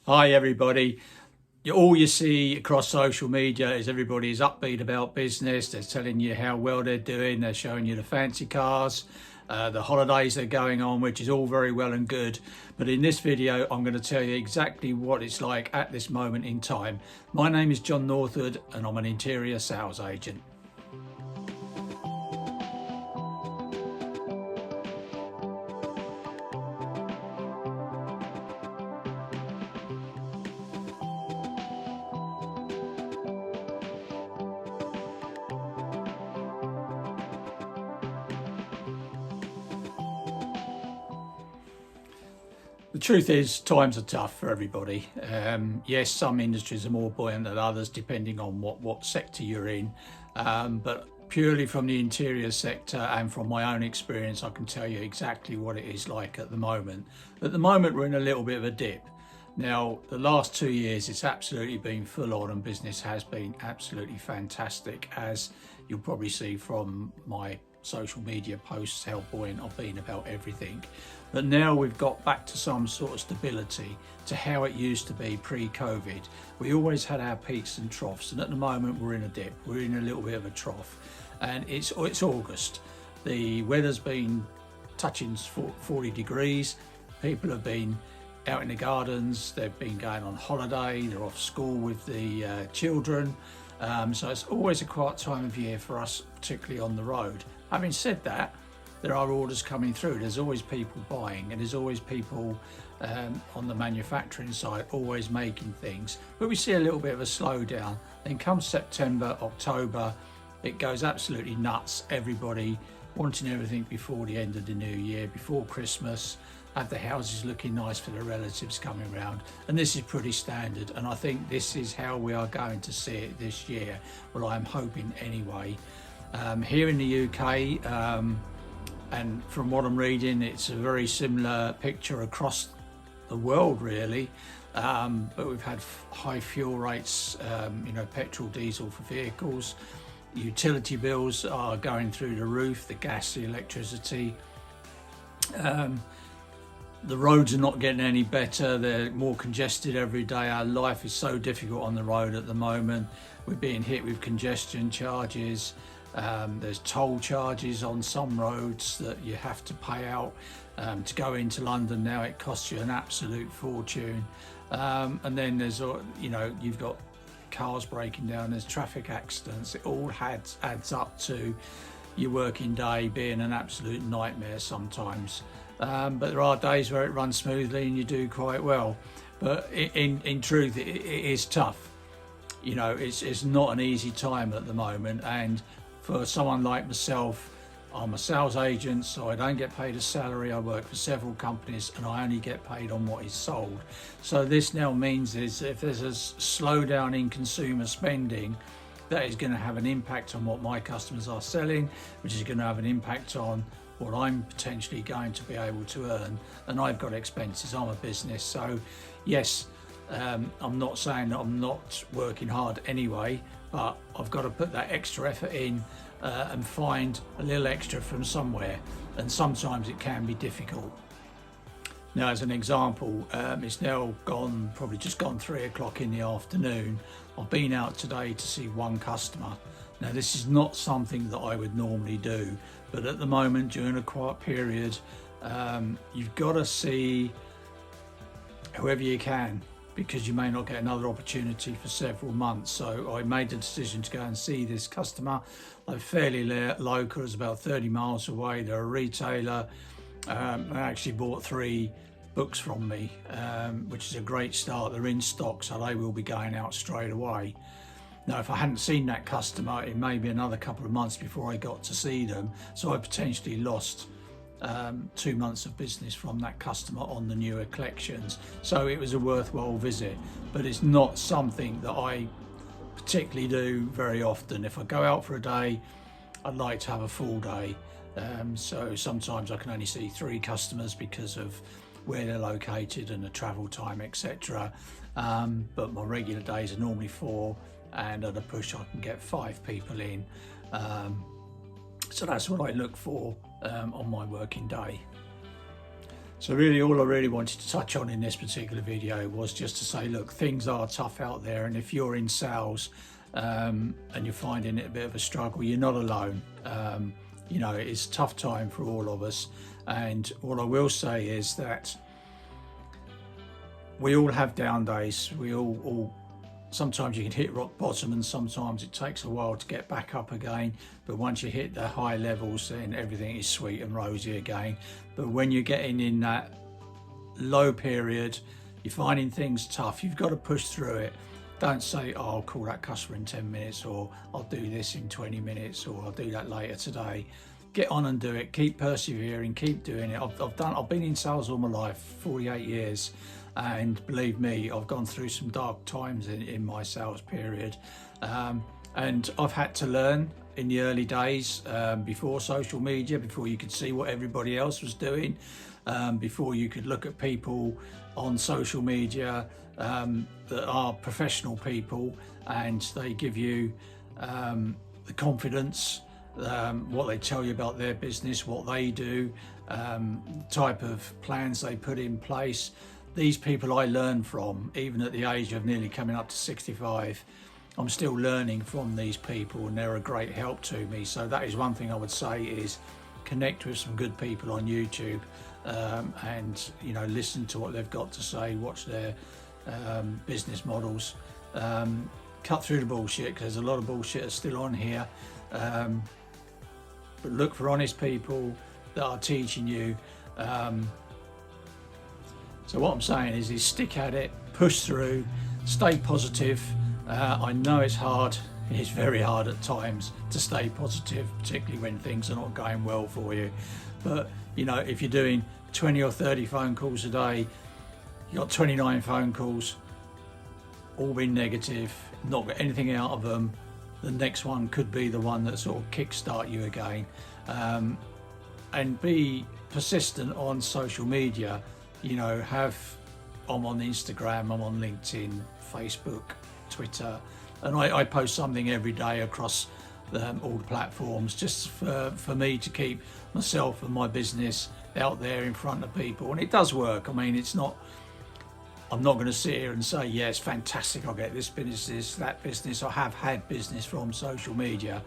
Hi everybody. All you see across social media is everybody is upbeat about business. They're telling you how well they're doing. They're showing you the fancy cars, the holidays they're going on, which is all very well and good. But in this video, I'm going to tell you exactly what it's like at this moment in time. My name is John Northwood and I'm an interior sales agent. The truth is, times are tough for everybody. Yes, some industries are more buoyant than others, depending on what sector you're in. But purely from the interior sector and from my own experience, I can tell you exactly what it is like at the moment. At the moment, we're in a little bit of a dip. Now, the last 2 years, it's absolutely been full on and business has been absolutely fantastic, as you'll probably see from my social media posts how buoyant I've been about everything. But now we've got back to some sort of stability to how it used to be pre-COVID. We always had our peaks and troughs, and at the moment we're in a dip. We're in a little bit of a trough, and it's August. The weather's been touching 40 degrees. People have been out in the gardens, they've been going on holiday, they're off school with the children. So it's always a quiet time of year for us, particularly on the road. Having said that, there are orders coming through. There's always people buying, and there's always people on the manufacturing side always making things. But we see a little bit of a slowdown. Then come September, October, it goes absolutely nuts. Everybody wanting everything before the end of the new year, before Christmas, have the houses looking nice for the relatives coming round. And this is pretty standard. And I think this is how we are going to see it this year. Well, I'm hoping anyway. Here in the UK, and from what I'm reading, it's a very similar picture across the world, really. But we've had high fuel rates, petrol, diesel for vehicles. Utility bills are going through the roof, the gas, the electricity. The roads are not getting any better. They're more congested every day. Our life is so difficult on the road at the moment. We're being hit with congestion charges. There's toll charges on some roads that you have to pay out to go into London. Now it costs you an absolute fortune. And then there's, you've got cars breaking down, there's traffic accidents. It all adds up to your working day being an absolute nightmare sometimes. But there are days where it runs smoothly and you do quite well. But in truth, it is tough. It's not an easy time at the moment. And for someone like myself, I'm a sales agent, so I don't get paid a salary. I work for several companies and I only get paid on what is sold. So this now means is if there's a slowdown in consumer spending, that is going to have an impact on what my customers are selling, which is going to have an impact on what I'm potentially going to be able to earn. And I've got expenses, I'm a business. So yes, I'm not saying that I'm not working hard anyway, but I've got to put that extra effort in and find a little extra from somewhere. And sometimes it can be difficult. Now, as an example, it's now probably just gone 3 o'clock in the afternoon. I've been out today to see one customer. Now, this is not something that I would normally do, but at the moment, during a quiet period, you've got to see whoever you can, because you may not get another opportunity for several months. So I made the decision to go and see this customer. They're fairly local, it's about 30 miles away. They're a retailer. They actually bought 3 books from me, which is a great start. They're in stock, so they will be going out straight away. Now, if I hadn't seen that customer, it may be another couple of months before I got to see them. So I potentially lost 2 months of business from that customer on the newer collections. So it was a worthwhile visit, but it's not something that I particularly do very often. If I go out for a day, I'd like to have a full day. So sometimes I can only see 3 customers because of where they're located and the travel time, etc. But my regular days are normally 4, and at a push I can get 5 people in. So that's what I look for on my working day. So really all I really wanted to touch on in this particular video was just to say, look, things are tough out there, and if you're in sales and you're finding it a bit of a struggle, you're not alone. You know, it's a tough time for all of us, and all I will say is that we all have down days. We all sometimes you can hit rock bottom, and sometimes it takes a while to get back up again, but once you hit the high levels, then everything is sweet and rosy again. But when you're getting in that low period, you're finding things tough, you've got to push through it. Don't say, oh, I'll call that customer in 10 minutes, or I'll do this in 20 minutes, or I'll do that later today. Get on and do it. Keep persevering, keep doing it. I've been in sales all my life, 48 years. And believe me, I've gone through some dark times in my sales period, and I've had to learn in the early days, before social media, before you could see what everybody else was doing, before you could look at people on social media that are professional people, and they give you the confidence, what they tell you about their business, what they do, the type of plans they put in place. These people I learn from, even at the age of nearly coming up to 65, I'm still learning from these people, and they're a great help to me. So that is one thing I would say, is connect with some good people on YouTube, and you know, listen to what they've got to say, watch their business models, cut through the bullshit, because there's a lot of bullshit still on here, but look for honest people that are teaching you. So what I'm saying is stick at it, push through, stay positive. I know it's hard. It's very hard at times to stay positive, particularly when things are not going well for you. But you know, if you're doing 20 or 30 phone calls a day, you got 29 phone calls, all been negative, not got anything out of them, the next one could be the one that sort of kickstart you again. And be persistent on social media. You know, I'm on Instagram, I'm on LinkedIn, Facebook, Twitter, and I post something every day across all the platforms, just for me to keep myself and my business out there in front of people. And it does work. I mean, I'm not going to sit here and say, yeah, it's fantastic, I'll get this business, that business. I have had business from social media,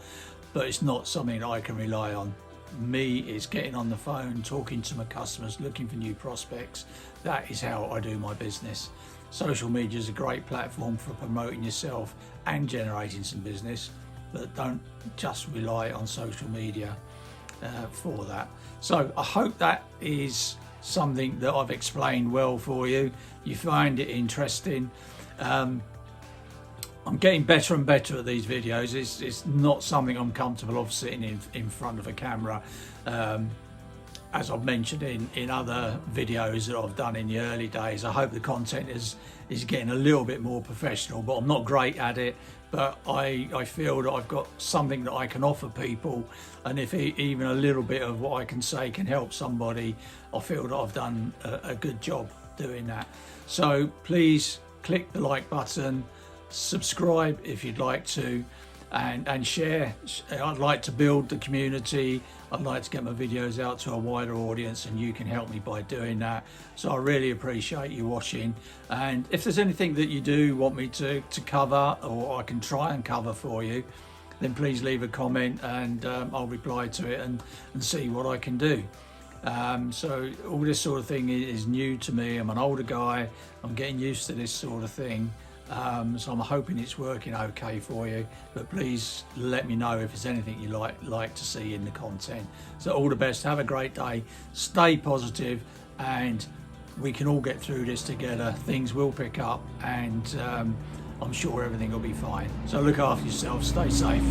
but it's not something that I can rely on. Me, is getting on the phone, talking to my customers, looking for new prospects. That is how I do my business. Social media is a great platform for promoting yourself and generating some business, but don't just rely on social media for that. So I hope that is something that I've explained well for you. You find it interesting. I'm getting better and better at these videos. It's not something I'm comfortable of sitting in front of a camera. As I've mentioned in other videos that I've done in the early days, I hope the content is getting a little bit more professional, but I'm not great at it. But I feel that I've got something that I can offer people, and if even a little bit of what I can say can help somebody, I feel that I've done a good job doing that. So please click the like button, subscribe if you'd like to, and share. I'd like to build the community. I'd like to get my videos out to a wider audience, and you can help me by doing that. So I really appreciate you watching, and if there's anything that you do want me to cover, or I can try and cover for you, then please leave a comment, and I'll reply to it and see what I can do. So all this sort of thing is new to me. I'm an older guy, I'm getting used to this sort of thing. So I'm hoping it's working okay for you, but please let me know if there's anything you like to see in the content. So all the best, have a great day, stay positive, and we can all get through this together. Things will pick up, and I'm sure everything will be fine. So look after yourself, stay safe.